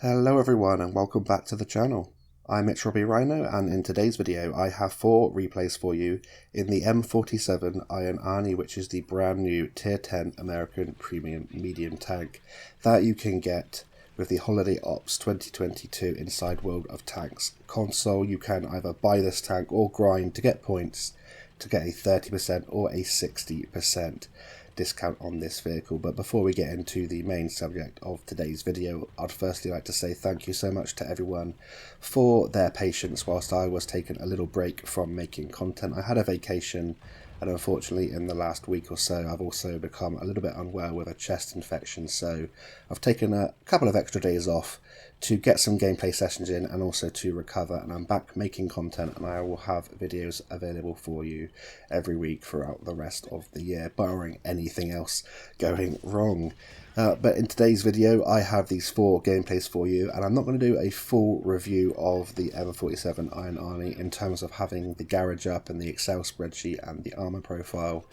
Hello everyone and welcome back to the channel. I'm Robbie Rhino, and in today's video I have 4 replays for you in the M47 Iron Arnie, which is the brand new tier 10 American premium medium tank that you can get with the Holiday Ops 2022 inside World of Tanks console. You can either buy this tank or grind to get points to get a 30% or a 60% discount on this vehicle. But before we get into the main subject of today's video, I'd firstly like to say thank you so much to everyone for their patience whilst I was taking a little break from making content. I had a vacation, and unfortunately in the last week or so I've also become a little bit unwell with a chest infection, so I've taken a couple of extra days off to get some gameplay sessions in and also to recover, and I'm back making content, and I will have videos available for you every week throughout the rest of the year, barring anything else going wrong. But in today's video I have these 4 gameplays for you, and I'm not going to do a full review of the M47 Iron Arnie in terms of having the garage up and the Excel spreadsheet and the Armour Profile.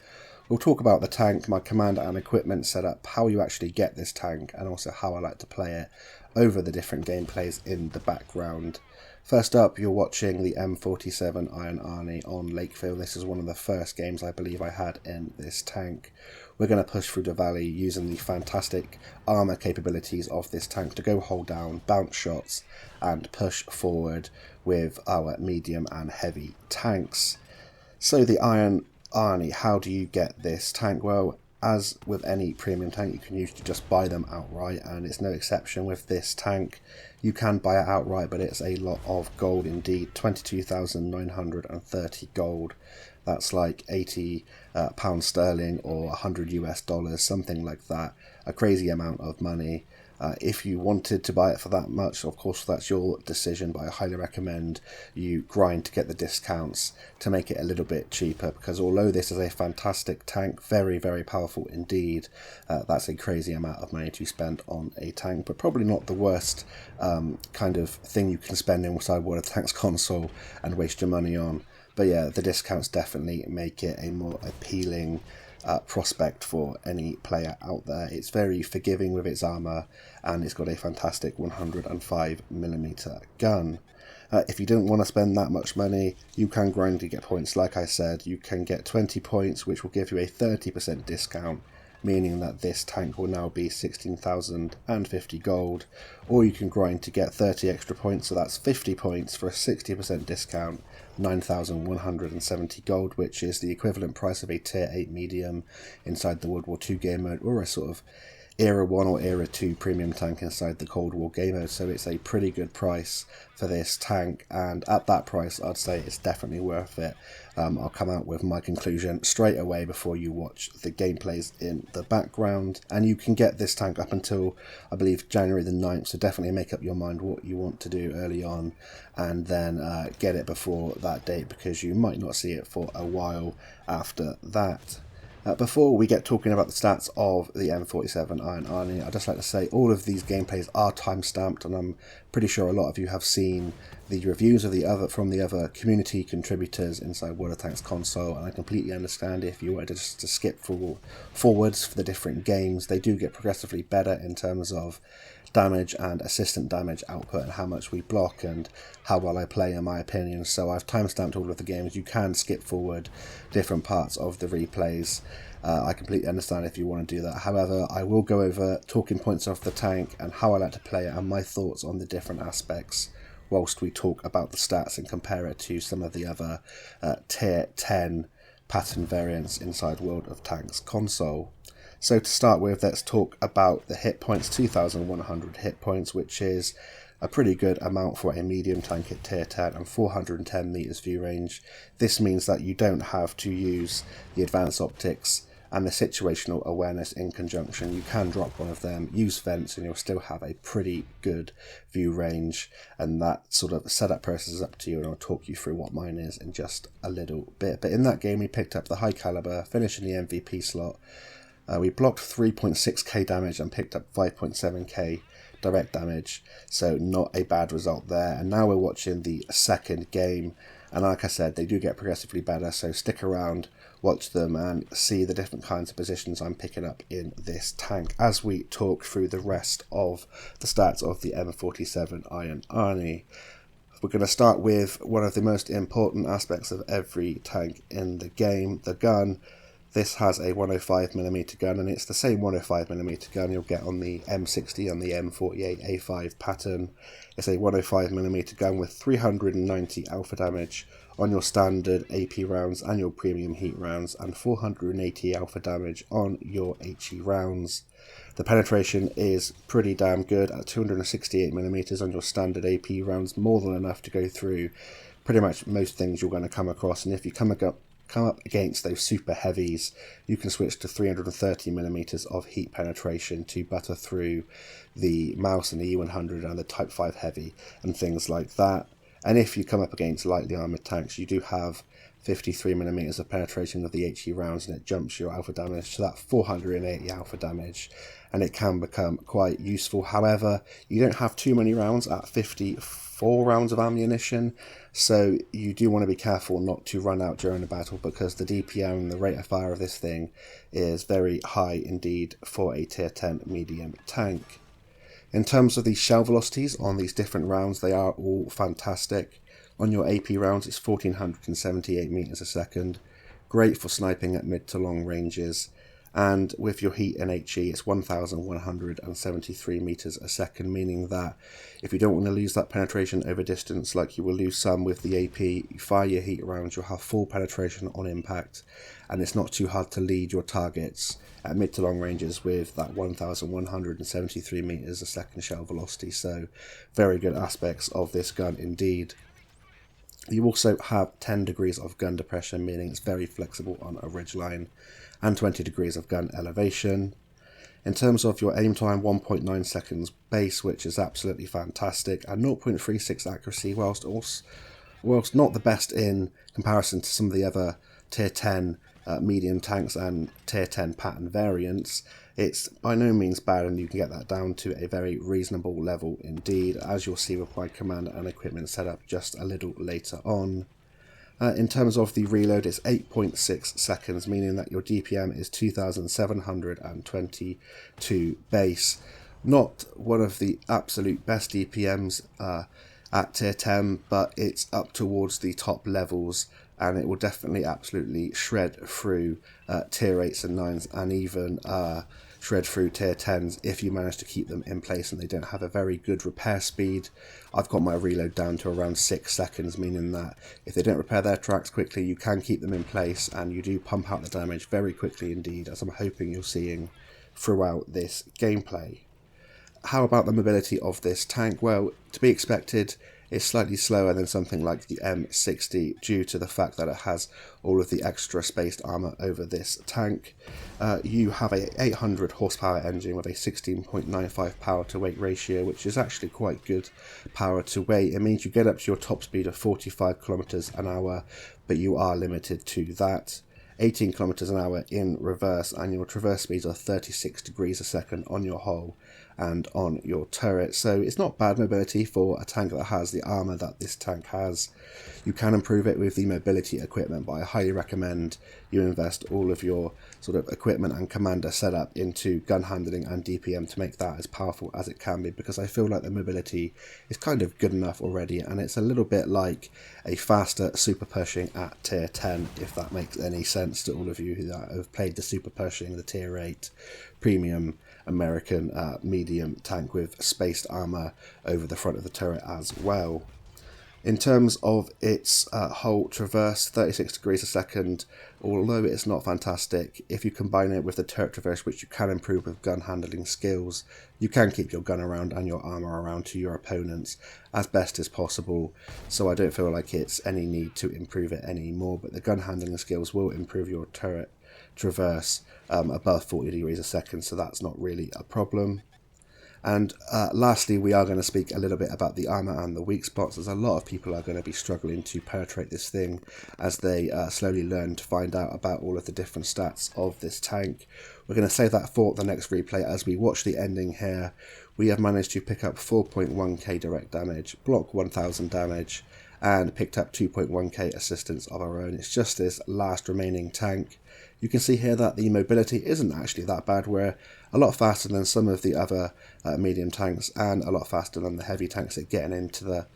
We'll talk about the tank, my command and equipment setup, how you actually get this tank, and also how I like to play it over the different gameplays in the background. First up, you're watching the M47 Iron Arnie on Lakeville. This is one of the first games I believe I had in this tank. We're going to push through the valley using the fantastic armour capabilities of this tank to go hold down, bounce shots and push forward with our medium and heavy tanks. So the Iron Arnie, how do you get this tank? Well, as with any premium tank, you can usually just buy them outright, and it's no exception with this tank. You can buy it outright, but it's a lot of gold indeed. 22,930 gold. That's like 80 pounds sterling or 100 US dollars, something like that. A crazy amount of money. If you wanted to buy it for that much, of course that's your decision, but I highly recommend you grind to get the discounts to make it a little bit cheaper, because although this is a fantastic tank, very, very powerful indeed, that's a crazy amount of money to spend on a tank, but probably not the worst kind of thing you can spend inside WoT Tanks console and waste your money on. But yeah, the discounts definitely make it a more appealing prospect for any player out there. It's very forgiving with its armour, and it's got a fantastic 105mm gun. If you don't want to spend that much money, you can grind to get points. Like I said, you can get 20 points, which will give you a 30% discount, meaning that this tank will now be 16,050 gold, or you can grind to get 30 extra points, so that's 50 points for a 60% discount, 9,170 gold, which is the equivalent price of a tier 8 medium inside the World War II game mode, or a sort of Era 1 or Era 2 premium tank inside the Cold War game mode. So it's a pretty good price for this tank, and at that price I'd say it's definitely worth it. I'll come out with my conclusion straight away before you watch the gameplays in the background, and you can get this tank up until I believe January the 9th, so definitely make up your mind what you want to do early on, and then get it before that date, because you might not see it for a while after that. Before we get talking about the stats of the M47 Iron Arnie, I'd just like to say all of these gameplays are time-stamped, and I'm pretty sure a lot of you have seen the reviews of from the other community contributors inside WoT Tanks console, and I completely understand if you wanted to skip forwards for the different games. They do get progressively better in terms of damage and assistant damage output, and how much we block and how well I play, in my opinion. So I've timestamped all of the games. You can skip forward different parts of the replays. I completely understand if you want to do that. However, I will go over talking points of the tank and how I like to play it and my thoughts on the different aspects, whilst we talk about the stats and compare it to some of the other tier 10 pattern variants inside World of Tanks console. So to start with, let's talk about the hit points. 2,100 hit points, which is a pretty good amount for a medium tank at tier 10, and 410 meters view range. This means that you don't have to use the advanced optics and the situational awareness in conjunction. You can drop one of them, use vents, and you'll still have a pretty good view range, and that sort of setup process is up to you, and I'll talk you through what mine is in just a little bit. But in that game we picked up the high caliber, finishing the MVP slot. We blocked 3.6k damage and picked up 5.7k direct damage, so not a bad result there. And now we're watching the second game. And like I said, they do get progressively better, so stick around, watch them, and see the different kinds of positions I'm picking up in this tank as we talk through the rest of the stats of the M47 Iron Arnie. We're going to start with one of the most important aspects of every tank in the game, the gun. This has a 105mm gun, and it's the same 105mm gun you'll get on the M60 and the M48A5 pattern. It's a 105mm gun with 390 alpha damage on your standard AP rounds and your premium heat rounds, and 480 alpha damage on your HE rounds. The penetration is pretty damn good at 268mm on your standard AP rounds, more than enough to go through pretty much most things you're going to come across. And if you come up against those super heavies, you can switch to 330mm of heat penetration to butter through the Mouse and the E100 and the Type 5 heavy and things like that. And if you come up against lightly armoured tanks, you do have 53mm of penetration of the HE rounds, and it jumps your alpha damage to that 480 alpha damage, and it can become quite useful. However, you don't have too many rounds at 54 rounds of ammunition, so you do want to be careful not to run out during the battle, because the DPM and the rate of fire of this thing is very high indeed for a tier 10 medium tank. In terms of the shell velocities on these different rounds, they are all fantastic. On your AP rounds, it's 1478 meters a second, great for sniping at mid to long ranges, and with your heat and HE, it's 1173 meters a second, meaning that if you don't want to lose that penetration over distance like you will lose some with the AP, you fire your heat rounds, you'll have full penetration on impact, and it's not too hard to lead your targets at mid to long ranges with that 1173 meters a second shell velocity. So very good aspects of this gun indeed. You also have 10 degrees of gun depression, meaning it's very flexible on a ridgeline, and 20 degrees of gun elevation. In terms of your aim time, 1.9 seconds base, which is absolutely fantastic, and 0.36 accuracy, whilst not the best in comparison to some of the other tier 10 medium tanks and tier 10 pattern variants. It's by no means bad, and you can get that down to a very reasonable level indeed, as you'll see with my command and equipment setup just a little later on. In terms of the reload, it's 8.6 seconds, meaning that your DPM is 2722 base. Not one of the absolute best DPMs at tier 10, but it's up towards the top levels, and it will definitely absolutely shred through tier 8s and 9s, and even shred through tier 10s if you manage to keep them in place and they don't have a very good repair speed. I've got my reload down to around 6 seconds, meaning that if they don't repair their tracks quickly, you can keep them in place, and you do pump out the damage very quickly indeed, as I'm hoping you're seeing throughout this gameplay. How about the mobility of this tank? Well, to be expected, it's slightly slower than something like the M60 due to the fact that it has all of the extra spaced armour over this tank. You have a 800 horsepower engine with a 16.95 power to weight ratio, which is actually quite good power to weight. It means you get up to your top speed of 45 kilometers an hour, but you are limited to that. 18 kilometers an hour in reverse, and your traverse speeds are 36 degrees a second on your hull and on your turret, so it's not bad mobility for a tank that has the armour that this tank has. You can improve it with the mobility equipment, but I highly recommend you invest all of your sort of equipment and commander setup into gun handling and DPM to make that as powerful as it can be, because I feel like the mobility is kind of good enough already, and it's a little bit like a faster Super Pershing at tier 10, if that makes any sense to all of you that have played the Super Pershing, the tier 8 premium American medium tank with spaced armour over the front of the turret as well. In terms of its hull traverse, 36 degrees a second, although it's not fantastic, if you combine it with the turret traverse, which you can improve with gun handling skills, you can keep your gun around and your armour around to your opponents as best as possible, so I don't feel like it's any need to improve it anymore, but the gun handling skills will improve your turret traverse above 40 degrees a second, so that's not really a problem. And lastly, we are going to speak a little bit about the armour and the weak spots, as a lot of people are going to be struggling to penetrate this thing as they slowly learn to find out about all of the different stats of this tank. We're going to save that for the next replay. As we watch the ending here, we have managed to pick up 4.1k direct damage, block 1000 damage, and picked up 2.1k assistance of our own. It's just this last remaining tank. You can see here that the mobility isn't actually that bad. We're a lot faster than some of the other medium tanks and a lot faster than the heavy tanks at getting into the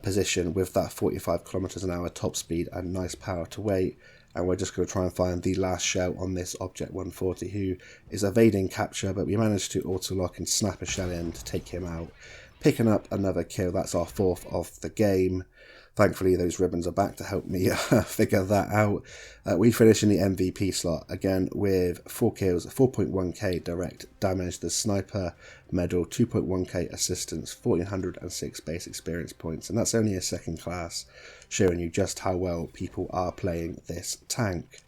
position with that 45 kilometers an hour top speed and nice power to weight. And we're just going to try and find the last shell on this Object 140, who is evading capture, but we managed to auto-lock and snap a shell in to take him out, picking up another kill. That's our 4th of the game. Thankfully, those ribbons are back to help me figure that out. We finish in the MVP slot, again with 4 kills, 4.1k direct damage, the sniper medal, 2.1k assistance, 1406 base experience points, and that's only a 2nd class, showing you just how well people are playing this tank.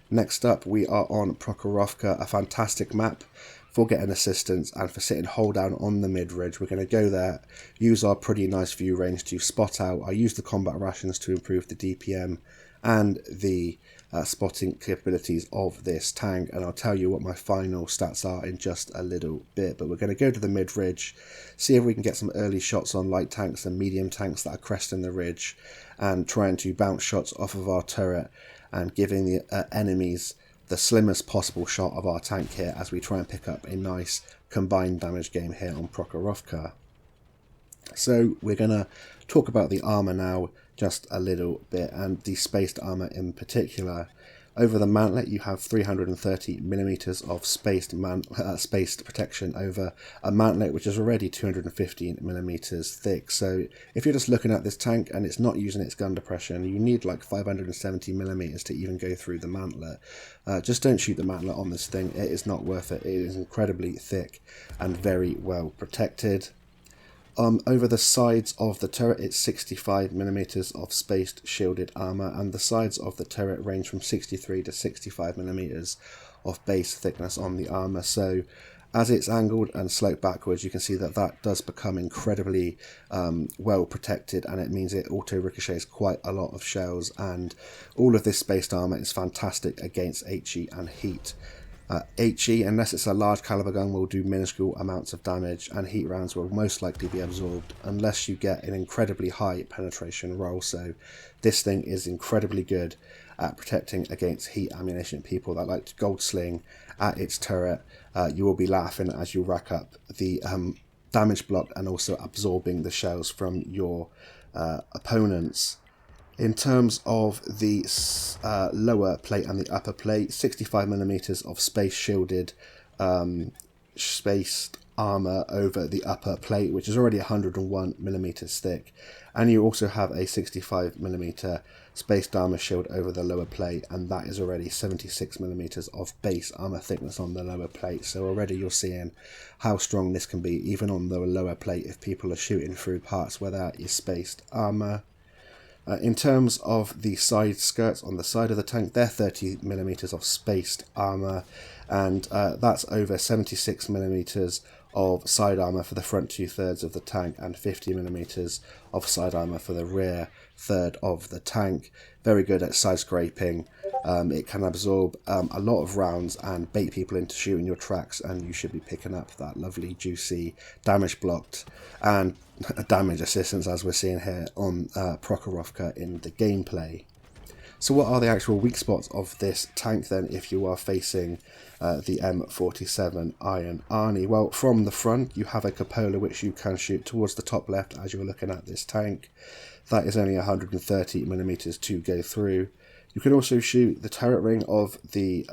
Next up, we are on Prokhorovka, a fantastic map for getting assistance and for sitting hold down on the mid-ridge. We're going to go there, use our pretty nice view range to spot out. I use the combat rations to improve the DPM and the spotting capabilities of this tank, and I'll tell you what my final stats are in just a little bit. But we're going to go to the mid-ridge, see if we can get some early shots on light tanks and medium tanks that are cresting the ridge, and trying to bounce shots off of our turret and giving the enemies the slimmest possible shot of our tank here as we try and pick up a nice combined damage game here on Prokhorovka. So we're going to talk about the armour now just a little bit, and the spaced armour in particular. Over the mantlet you have 330mm of spaced protection over a mantlet which is already 215mm thick. So if you're just looking at this tank and it's not using its gun depression, you need like 570mm to even go through the mantlet. Just don't shoot the mantlet on this thing, it is not worth it. It is incredibly thick and very well protected. Over the sides of the turret it's 65mm of spaced shielded armour, and the sides of the turret range from 63 to 65mm of base thickness on the armour. So as it's angled and sloped backwards, you can see that that does become incredibly well protected, and it means it auto ricochets quite a lot of shells, and all of this spaced armour is fantastic against HE and heat. HE, unless it's a large caliber gun, will do minuscule amounts of damage, and heat rounds will most likely be absorbed unless you get an incredibly high penetration roll. So this thing is incredibly good at protecting against heat ammunition. People that like to gold sling at its turret, you will be laughing as you rack up the damage block and also absorbing the shells from your opponents. In terms of the lower plate and the upper plate, 65mm of space shielded spaced armour over the upper plate, which is already 101mm thick, and you also have a 65mm spaced armour shield over the lower plate, and that is already 76mm of base armour thickness on the lower plate. So already you're seeing how strong this can be even on the lower plate if people are shooting through parts where that is spaced armour. In terms of the side skirts on the side of the tank, they're 30mm of spaced armour, and that's over 76mm of side armour for the front 2/3 of the tank and 50mm of side armour for the rear third of the tank. Very good at side scraping. It can absorb a lot of rounds and bait people into shooting your tracks, and you should be picking up that lovely juicy damage blocked and damage assistance as we're seeing here on Prokhorovka in the gameplay. So what are the actual weak spots of this tank then if you are facing the M47 Iron Arnie? Well, from the front you have a cupola which you can shoot towards the top left as you're looking at this tank. That is only 130mm to go through. You can also shoot the turret ring of the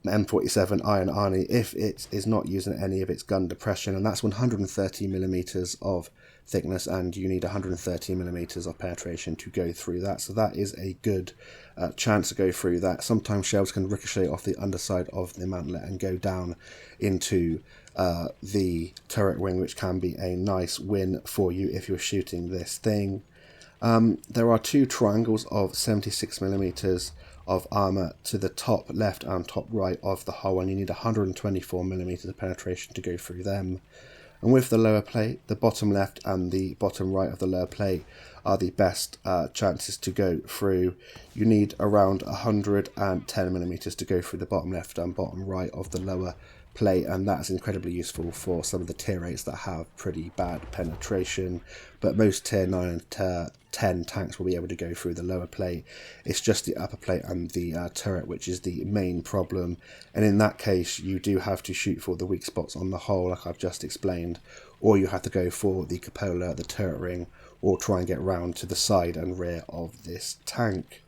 M47 Iron Arnie if it is not using any of its gun depression, and that's 130mm of thickness, and you need 130mm of penetration to go through that. So that is a good chance to go through that. Sometimes shells can ricochet off the underside of the mantlet and go down into the turret ring, which can be a nice win for you if you're shooting this thing. There are two triangles of 76mm of armour to the top left and top right of the hull, and you need 124mm of penetration to go through them. And with the lower plate, the bottom left and the bottom right of the lower plate are the best chances to go through. You need around 110mm to go through the bottom left and bottom right of the lower plate, and that's incredibly useful for some of the tier 8s that have pretty bad penetration, but most tier 9 and tier 10 tanks will be able to go through the lower plate. It's just the upper plate and the turret which is the main problem, and in that case you do have to shoot for the weak spots on the hull like I've just explained, or you have to go for the cupola, the turret ring, or try and get round to the side and rear of this tank.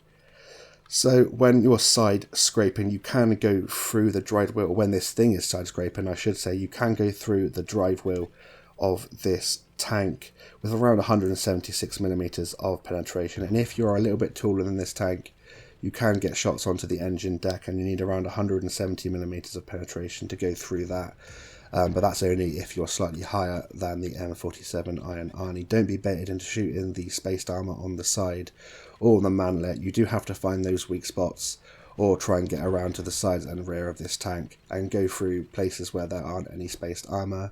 So when you're side scraping, you can go through the drive wheel, or when this thing is side scraping I should say, you can go through the drive wheel of this tank with around 176mm of penetration, and if you're a little bit taller than this tank you can get shots onto the engine deck, and you need around 170mm of penetration to go through that. But that's only if you're slightly higher than the M47 Iron Arnie. Don't be baited into shooting the spaced armour on the side or the manlet. You do have to find those weak spots or try and get around to the sides and rear of this tank and go through places where there aren't any spaced armour.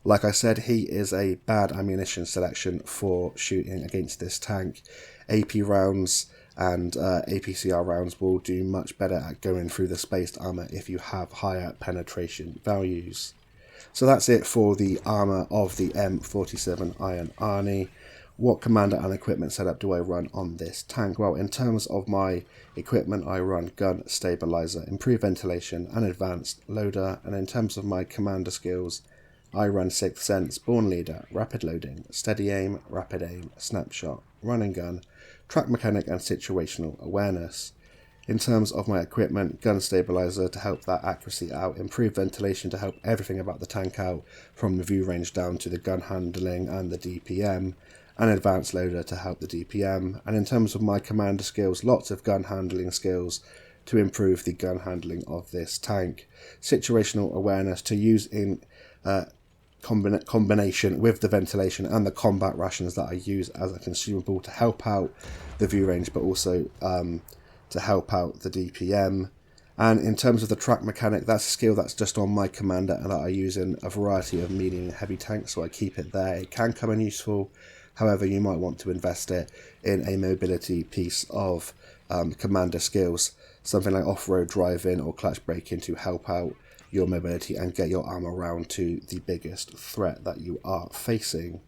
Like I said, he is a bad ammunition selection for shooting against this tank. AP rounds and APCR rounds will do much better at going through the spaced armour if you have higher penetration values. So that's it for the armour of the M47 Iron Arnie. What commander and equipment setup do I run on this tank? Well, in terms of my equipment, I run gun stabilizer, improved ventilation, and advanced loader. And in terms of my commander skills, I run Sixth Sense, Born Leader, Rapid Loading, Steady Aim, Rapid Aim, Snapshot, Run and Gun, Track Mechanic, and Situational Awareness. In terms of my equipment, gun stabilizer to help that accuracy out, improved ventilation to help everything about the tank out, from the view range down to the gun handling and the DPM, and advanced loader to help the DPM. And in terms of my commander skills, lots of gun handling skills to improve the gun handling of this tank. Situational awareness to use in combination with the ventilation and the combat rations that I use as a consumable to help out the view range, but also to help out the DPM. And in terms of the track mechanic, that's a skill that's just on my commander and that I use in a variety of medium and heavy tanks, so I keep it there. It can come in useful, however you might want to invest it in a mobility piece of commander skills, something like off-road driving or clutch braking to help out your mobility and get your arm around to the biggest threat that you are facing.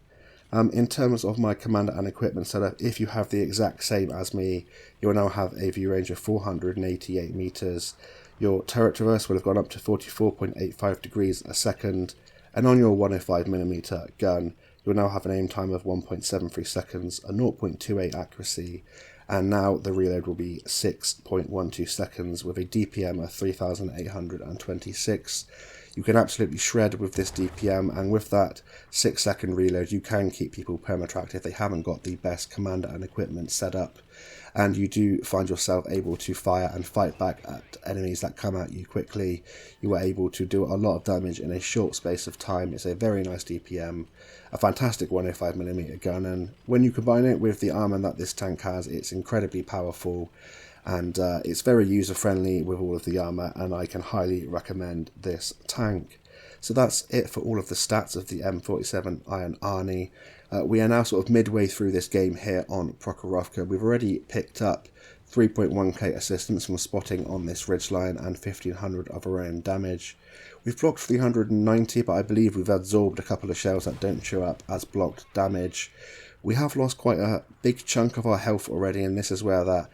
In terms of my commander and equipment setup, if you have the exact same as me, you will now have a view range of 488 meters. Your turret traverse will have gone up to 44.85 degrees a second, and on your 105mm gun, you will now have an aim time of 1.73 seconds, a 0.28 accuracy, and now the reload will be 6.12 seconds with a DPM of 3,826. You can absolutely shred with this DPM, and with that 6-second reload you can keep people permatracked if they haven't got the best commander and equipment set up, and you do find yourself able to fire and fight back at enemies that come at you quickly. You are able to do a lot of damage in a short space of time. It's a very nice DPM, a fantastic 105mm gun, and when you combine it with the armor that this tank has, it's incredibly powerful. And it's very user friendly with all of the armor, and I can highly recommend this tank. So that's it for all of the stats of the M47 Iron Arnie. We are now sort of midway through this game here on Prokhorovka. We've already picked up 3.1k assistance from spotting on this ridgeline and 1500 of our own damage. We've blocked 390, but I believe we've absorbed a couple of shells that don't show up as blocked damage. We have lost quite a big chunk of our health already, and this is where that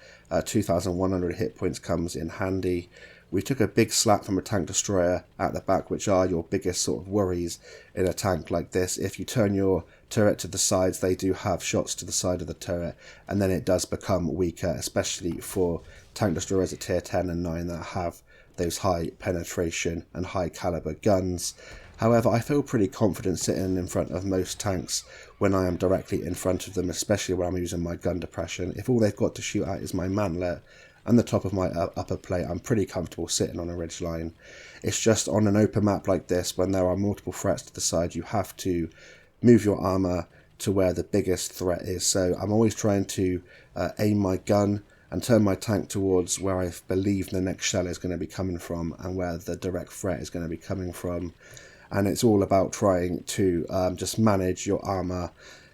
2,100 hit points comes in handy. We took a big slap from a tank destroyer at the back, which are your biggest sort of worries in a tank like this. If you turn your turret to the sides, they do have shots to the side of the turret, and then it does become weaker, especially for tank destroyers at tier 10 and 9 that have those high penetration and high caliber guns. However, I feel pretty confident sitting in front of most tanks when I am directly in front of them, especially when I'm using my gun depression. If all they've got to shoot at is my manlet and the top of my upper plate, I'm pretty comfortable sitting on a ridgeline. It's just on an open map like this, when there are multiple threats to the side, you have to move your armor to where the biggest threat is. So I'm always trying to aim my gun and turn my tank towards where I believe the next shell is going to be coming from and where the direct threat is going to be coming from. And it's all about trying to just manage your armor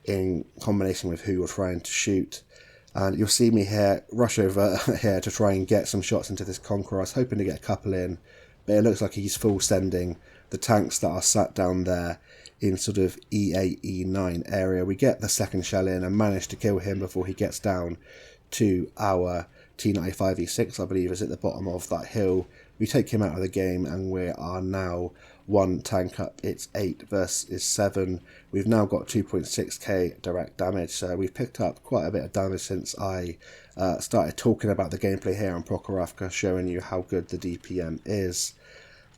in combination with who you're trying to shoot. And you'll see me here rush over here to try and get some shots into this Conqueror. I was hoping to get a couple in, but it looks like he's full sending the tanks that are sat down there in sort of E8, E9 area. We get the second shell in and manage to kill him before he gets down to our T95 E6, I believe, is at the bottom of that hill. We take him out of the game and we are now 1 tank up. It's 8 versus 7. We've now got 2.6k direct damage, so we've picked up quite a bit of damage since I started talking about the gameplay here on Prokhorovka, showing you how good the DPM is.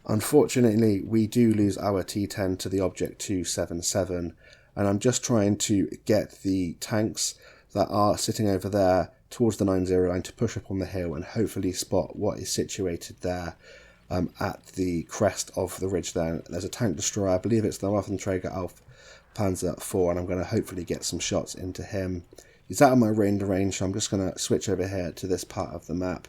Unfortunately, we do lose our T10 to the Object 277, and I'm just trying to get the tanks that are sitting over there towards the 90 line to push up on the hill and hopefully spot what is situated there at the crest of the ridge there. There's a tank destroyer, I believe it's the Waffenträger Auf Panzer IV, and I'm going to hopefully get some shots into him. He's out of my range, so I'm just going to switch over here to this part of the map.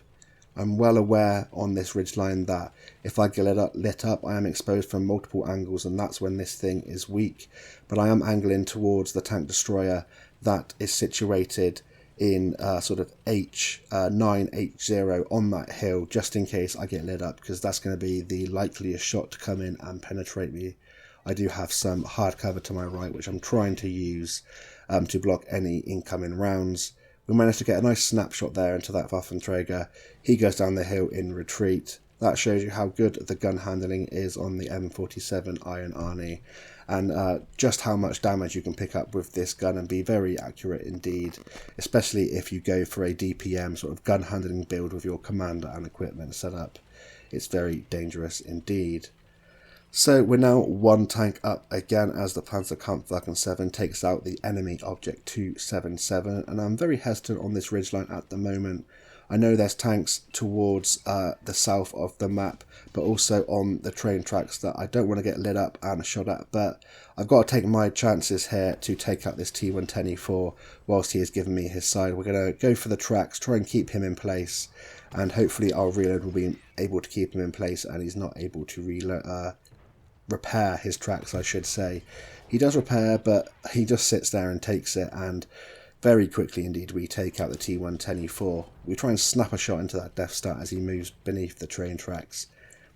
I'm well aware on this ridgeline that if I get lit up, I am exposed from multiple angles, and that's when this thing is weak. But I am angling towards the tank destroyer that is situated in sort of H9H0 on that hill, just in case I get lit up, because that's going to be the likeliest shot to come in and penetrate me. I do have some hard cover to my right, which I'm trying to use to block any incoming rounds. We managed to get a nice snapshot there into that Waffenträger. He goes down the hill in retreat. That shows you how good the gun handling is on the M47 Iron Arnie, and just how much damage you can pick up with this gun and be very accurate indeed, especially if you go for a DPM sort of gun handling build with your commander and equipment set up. It's very dangerous indeed. So we're now 1 tank up again as the Panzerkampfwagen 7 takes out the enemy Object 277, and I'm very hesitant on this ridgeline at the moment. I know there's tanks towards the south of the map, but also on the train tracks that I don't want to get lit up and shot at, but I've got to take my chances here to take out this T110E4 whilst he is giving me his side. We're going to go for the tracks, try and keep him in place, and hopefully our reload will be able to keep him in place and he's not able to repair his tracks, I should say. He does repair, but he just sits there and takes it, and very quickly indeed we take out the T110E4. We try and snap a shot into that Death Star as he moves beneath the train tracks,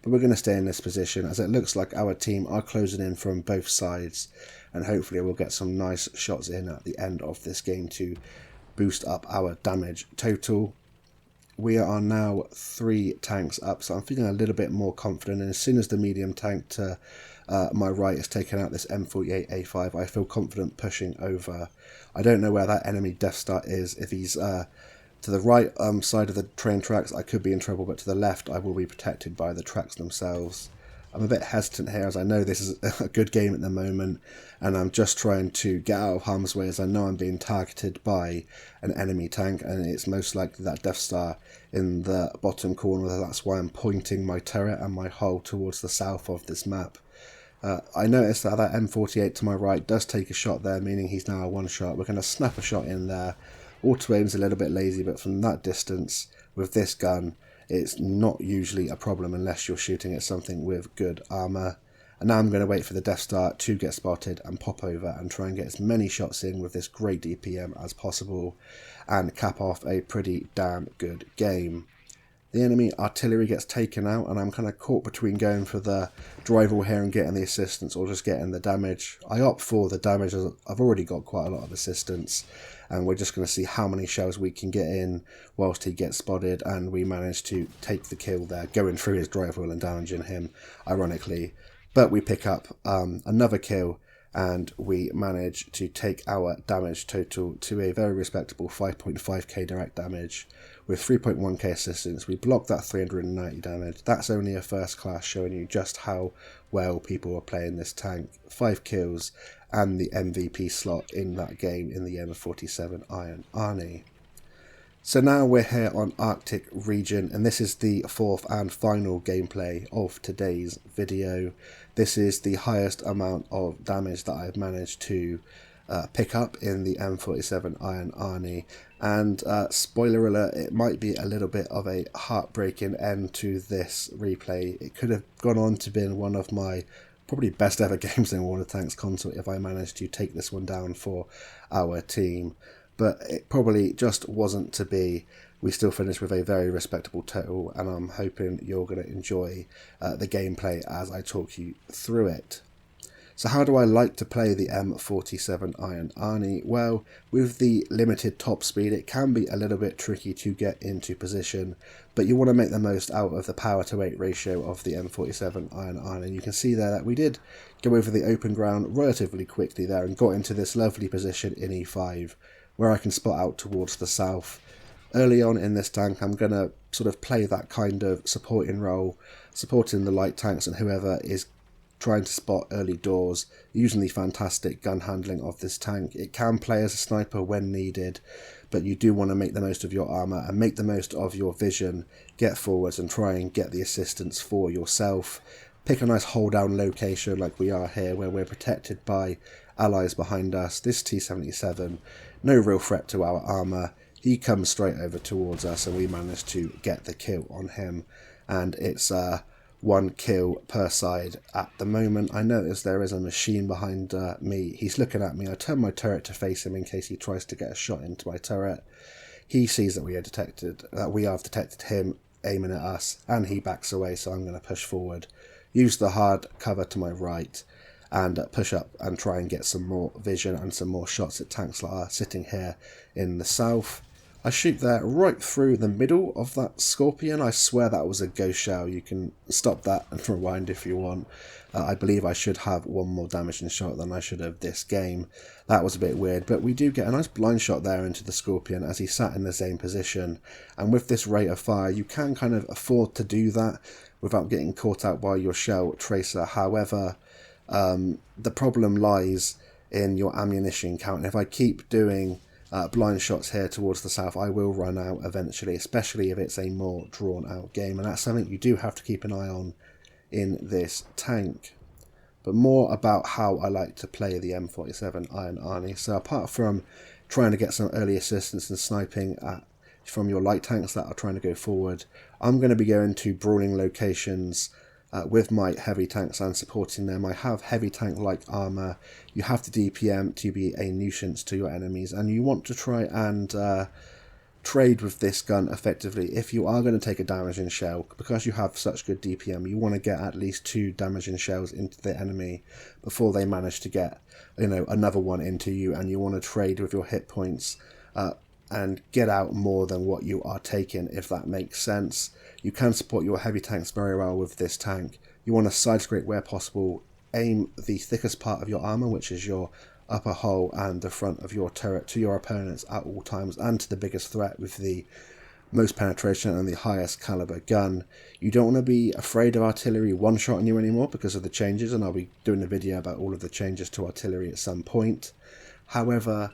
but we're going to stay in this position as it looks like our team are closing in from both sides, and hopefully we'll get some nice shots in at the end of this game to boost up our damage total. We are now 3 tanks up, so I'm feeling a little bit more confident, and as soon as the medium tank to my right has taken out this M48A5, I feel confident pushing over. I don't know where that enemy Death Star is. If he's to the right side of the train tracks, I could be in trouble, but to the left I will be protected by the tracks themselves. I'm a bit hesitant here as I know this is a good game at the moment, and I'm just trying to get out of harm's way as I know I'm being targeted by an enemy tank, and it's most likely that Death Star in the bottom corner. That's why I'm pointing my turret and my hull towards the south of this map. I noticed that that M48 to my right does take a shot there, meaning he's now a one shot. We're going to snap a shot in there. Auto aim's a little bit lazy, but from that distance with this gun, it's not usually a problem unless you're shooting at something with good armour. And now I'm going to wait for the Death Star to get spotted and pop over and try and get as many shots in with this great DPM as possible and cap off a pretty damn good game. The enemy artillery gets taken out, and I'm kind of caught between going for the drive wall here and getting the assistance or just getting the damage. I opt for the damage as I've already got quite a lot of assistance, and we're just going to see how many shells we can get in whilst he gets spotted, and we manage to take the kill there, going through his drive wheel and damaging him, ironically. But we pick up another kill, and we manage to take our damage total to a very respectable 5.5k direct damage with 3.1k assistance. We block that 390 damage. That's only a first class, showing you just how well people are playing this tank. 5 kills and the MVP slot in that game in the M47 Iron Arnie. So now we're here on Arctic region, and this is the 4th and final gameplay of today's video. This is the highest amount of damage that I've managed to pick up in the M47 Iron Arnie, and spoiler alert, it might be a little bit of a heartbreaking end to this replay. It could have gone on to be one of my probably best ever games in War of Tanks console if I managed to take this one down for our team. but it probably just wasn't to be. We still finished with a very respectable total, and I'm hoping you're going to enjoy the gameplay as I talk you through it. So how do I like to play the M47 Iron Arnie? Well, with the limited top speed, it can be a little bit tricky to get into position, but you want to make the most out of the power to weight ratio of the M47 Iron Arnie. You can see there that we did go over the open ground relatively quickly there and got into this lovely position in E5, where I can spot out towards the south. Early on in this tank, I'm going to sort of play that kind of supporting role, supporting the light tanks and whoever is trying to spot early doors, using the fantastic gun handling of this tank. It can play as a sniper when needed, but you do want to make the most of your armour and make the most of your vision, get forwards and try and get the assistance for yourself. Pick a nice hold down location like we are here, where we're protected by allies behind us. This T-77, no real threat to our armour. He comes straight over towards us and we manage to get the kill on him, and it's 1 kill per side at the moment. I notice there is a machine behind me. He's looking at me. I turn my turret to face him in case he tries to get a shot into my turret. He sees that we have detected him aiming at us, and he backs away, so I'm going to push forward, use the hard cover to my right, and push up and try and get some more vision and some more shots at tanks that are sitting here in the south. I shoot there right through the middle of that Scorpion. I swear that was a ghost shell. You can stop that and rewind if you want. I believe I should have 1 more damaging shot than I should have this game. That was a bit weird, but we do get a nice blind shot there into the Scorpion as he sat in the same position. And with this rate of fire, you can kind of afford to do that without getting caught out by your shell tracer. However, the problem lies in your ammunition count. If I keep doing blind shots here towards the south, I will run out eventually, especially if it's a more drawn out game, and that's something you do have to keep an eye on in this tank. But more about how I like to play the M47 Iron Arnie. So apart from trying to get some early assistance and sniping from your light tanks that are trying to go forward, I'm going to be going to brawling locations with my heavy tanks and supporting them. I have heavy tank like armour. You have the DPM to be a nuisance to your enemies, and you want to try and trade with this gun effectively. If you are going to take a damaging shell, because you have such good DPM, you want to get at least 2 damaging shells into the enemy before they manage to get another one into you, and you want to trade with your hit points and get out more than what you are taking, if that makes sense. You can support your heavy tanks very well with this tank. You want to side scrape where possible, aim the thickest part of your armour, which is your upper hull and the front of your turret, to your opponents at all times, and to the biggest threat with the most penetration and the highest caliber gun. You don't want to be afraid of artillery one-shotting you anymore because of the changes, and I'll be doing a video about all of the changes to artillery at some point. However,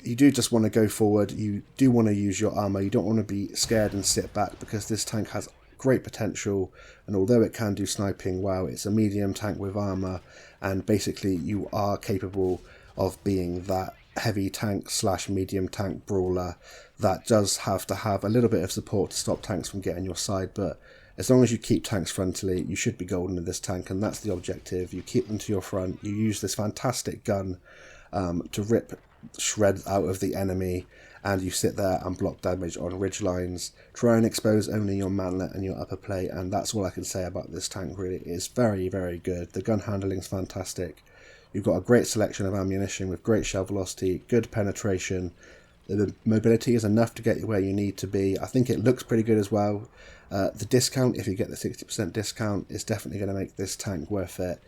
you do just want to go forward. You do want to use your armour. You don't want to be scared and sit back, because this tank has great potential, and although it can do sniping well, it's a medium tank with armour, and basically you are capable of being that heavy tank / medium tank brawler that does have to have a little bit of support to stop tanks from getting your side. But as long as you keep tanks frontally, you should be golden in this tank, and that's the objective. You keep them to your front, you use this fantastic gun to rip shreds out of the enemy, and you sit there and block damage on ridge lines. Try and expose only your manlet and your upper plate, and that's all I can say about this tank really. It is very, very good. The gun handling is fantastic. You've got a great selection of ammunition with great shell velocity, good penetration. The mobility is enough to get you where you need to be. I think it looks pretty good as well. The discount, if you get the 60% discount, is definitely going to make this tank worth it.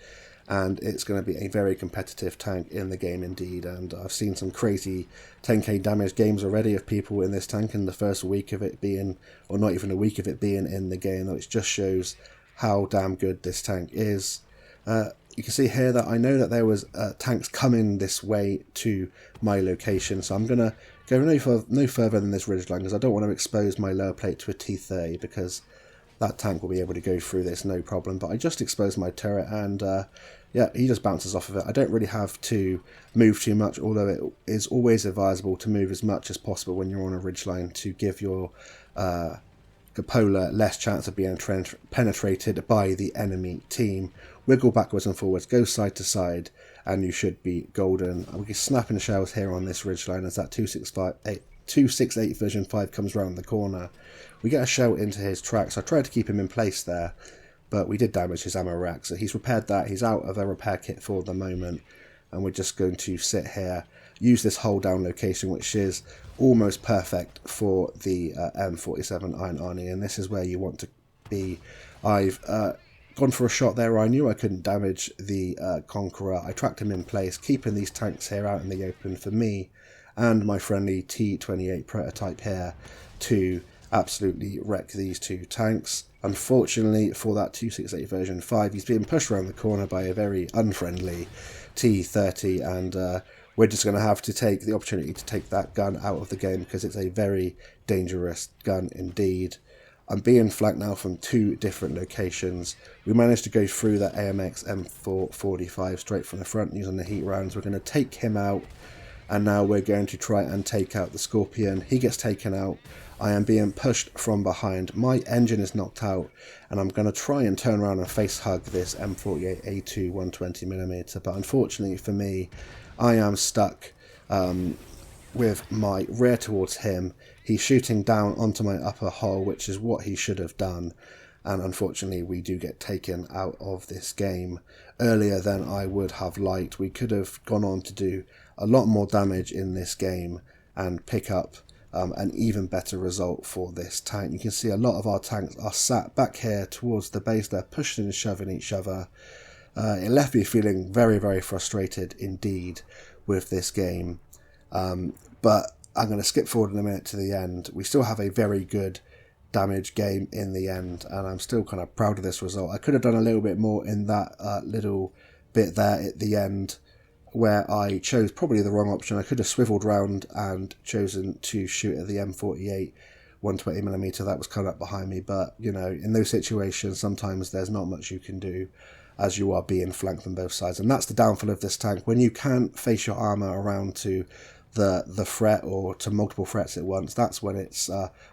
And it's going to be a very competitive tank in the game indeed. And I've seen some crazy 10k damage games already of people in this tank in the first week of it being, or not even a week of it being in the game, which just shows how damn good this tank is. You can see here that I know that there was tanks coming this way to my location, so I'm going to go no further than this ridgeline, because I don't want to expose my lower plate to a T-30, because that tank will be able to go through this no problem. But I just exposed my turret, and yeah, he just bounces off of it. I don't really have to move too much, although it is always advisable to move as much as possible when you're on a ridgeline to give your cupola less chance of being penetrated by the enemy team. Wiggle backwards and forwards, go side to side, and you should be golden. We can snap in shells here on this ridgeline as that 268 version 5 comes around the corner. We get a shell into his track, so I tried to keep him in place there, but we did damage his ammo rack, so he's repaired that. He's out of a repair kit for the moment, and we're just going to sit here, use this hold down location, which is almost perfect for the M47 Iron Arnie, and this is where you want to be. I've gone for a shot there. I knew I couldn't damage the Conqueror. I tracked him in place, keeping these tanks here out in the open for me and my friendly T28 prototype here to absolutely wreck these two tanks. Unfortunately for that 268 version 5, he's being pushed around the corner by a very unfriendly T30, and we're just going to have to take the opportunity to take that gun out of the game because it's a very dangerous gun indeed. I'm being flanked now from two different locations. We managed to go through the AMX M445 straight from the front using the heat rounds. We're going to take him out, and now we're going to try and take out the Scorpion. He gets taken out. I am being pushed from behind. My engine is knocked out, and I'm going to try and turn around and face hug this M48A2 120mm, but unfortunately for me, I am stuck with my rear towards him. He's shooting down onto my upper hull, which is what he should have done, and unfortunately we do get taken out of this game earlier than I would have liked. We could have gone on to do a lot more damage in this game and pick up an even better result for this tank. You can see a lot of our tanks are sat back here towards the base. They're pushing and shoving each other. It left me feeling very, very frustrated indeed with this game, but I'm going to skip forward in a minute to the end. We still have a very good damage game in the end, and I'm still kind of proud of this result. I could have done a little bit more in that little bit there at the end where I chose probably the wrong option. I could have swiveled round and chosen to shoot at the M48 120mm that was coming up behind me, but you know, in those situations sometimes there's not much you can do as you are being flanked from both sides, and that's the downfall of this tank. When you can't face your armour around to the threat or to multiple threats at once, that's when it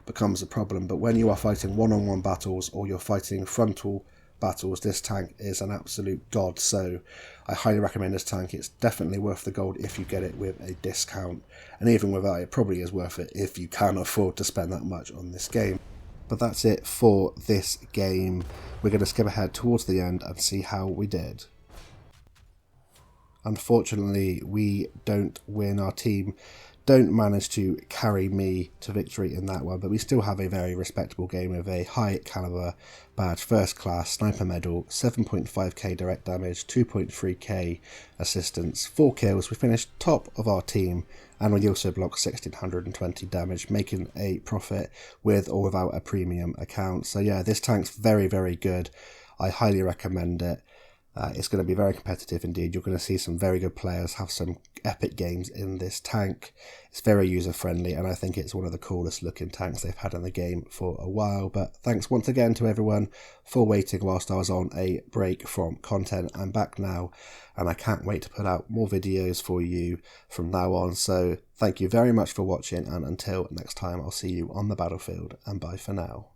becomes a problem. But when you are fighting one-on-one battles or you're fighting frontal battles, this tank is an absolute god. So I highly recommend this tank. It's definitely worth the gold if you get it with a discount, and even without it probably is worth it if you can afford to spend that much on this game. But that's it for this game. We're going to skip ahead towards the end and see how we did. Unfortunately, we don't win. Our team don't manage to carry me to victory in that one, but we still have a very respectable game with a high caliber badge, first class, sniper medal, 7.5k direct damage, 2.3k assistance, 4 kills. We finished top of our team, and we also blocked 1620 damage, making a profit with or without a premium account. So yeah, this tank's very, very good. I highly recommend it. It's going to be very competitive indeed. You're going to see some very good players have some epic games in this tank. It's very user friendly, and I think it's one of the coolest looking tanks they've had in the game for a while. But thanks once again to everyone for waiting whilst I was on a break from content. I'm back now, and I can't wait to put out more videos for you from now on. So thank you very much for watching, and until next time, I'll see you on the battlefield, and bye for now.